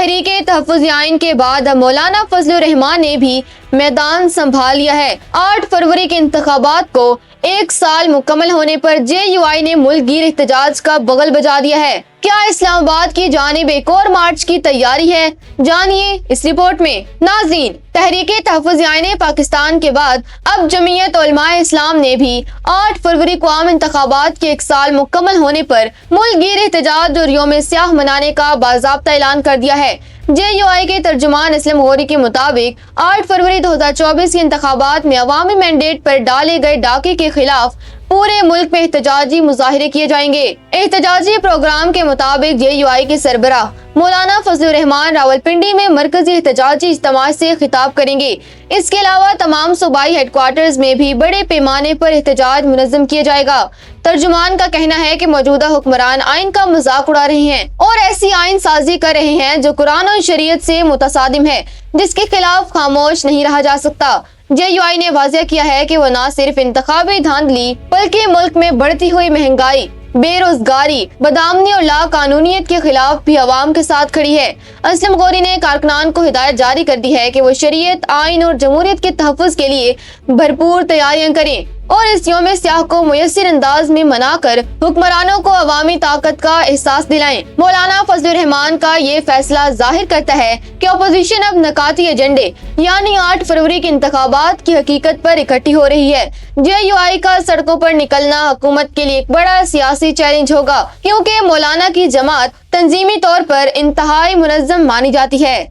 تحریک تحفظ آئین کے بعد اب مولانا فضل الرحمان نے بھی میدان سنبھال لیا ہے۔ 8 فروری کے انتخابات کو 1 سال مکمل ہونے پر JUI نے ملک گیر احتجاج کا بغل بجا دیا ہے۔ کیا اسلام آباد کی جانب ایک اور مارچ کی تیاری ہے؟ جانیے اس رپورٹ میں۔ ناظرین، تحریک تحفظ آئین پاکستان کے بعد اب جمعیت علماء اسلام نے بھی 8 فروری کو عام انتخابات کے 1 سال مکمل ہونے پر ملک گیر احتجاج اور یوم سیاہ منانے کا باضابطہ اعلان کر دیا ہے۔ JUI کے ترجمان اسلم غوری کے مطابق 8 فروری 2024 کے انتخابات میں عوامی مینڈیٹ پر ڈالے گئے ڈاکے کے خلاف پورے ملک میں احتجاجی مظاہرے کیے جائیں گے۔ احتجاجی پروگرام کے مطابق JUI کے سربراہ مولانا فضل الرحمان راولپنڈی میں مرکزی احتجاجی اجتماع سے خطاب کریں گے۔ اس کے علاوہ تمام صوبائی ہیڈ کوارٹرز میں بھی بڑے پیمانے پر احتجاج منظم کیا جائے گا۔ ترجمان کا کہنا ہے کہ موجودہ حکمران آئین کا مذاق اڑا رہے ہیں اور ایسی آئین سازی کر رہے ہیں جو قرآن و شریعت سے متصادم ہے، جس کے خلاف خاموش نہیں رہا جا سکتا۔ JUI نے واضح کیا ہے کہ وہ نہ صرف انتخابی دھاندلی بلکہ ملک میں بڑھتی ہوئی مہنگائی، بے روزگاری، بدامنی اور لا قانونیت کے خلاف بھی عوام کے ساتھ کھڑی ہے۔ اسلم غوری نے کارکنان کو ہدایت جاری کر دی ہے کہ وہ شریعت، آئین اور جمہوریت کے تحفظ کے لیے بھرپور تیاریاں کریں اور اس یوم سیاہ کو میسر انداز میں منا کر حکمرانوں کو عوامی طاقت کا احساس دلائیں۔ مولانا فضل الرحمان کا یہ فیصلہ ظاہر کرتا ہے کہ اپوزیشن اب نکاتی ایجنڈے یعنی 8 فروری کے انتخابات کی حقیقت پر اکٹھی ہو رہی ہے۔ JUI کا سڑکوں پر نکلنا حکومت کے لیے ایک بڑا سیاسی چیلنج ہوگا، کیونکہ مولانا کی جماعت تنظیمی طور پر انتہائی منظم مانی جاتی ہے۔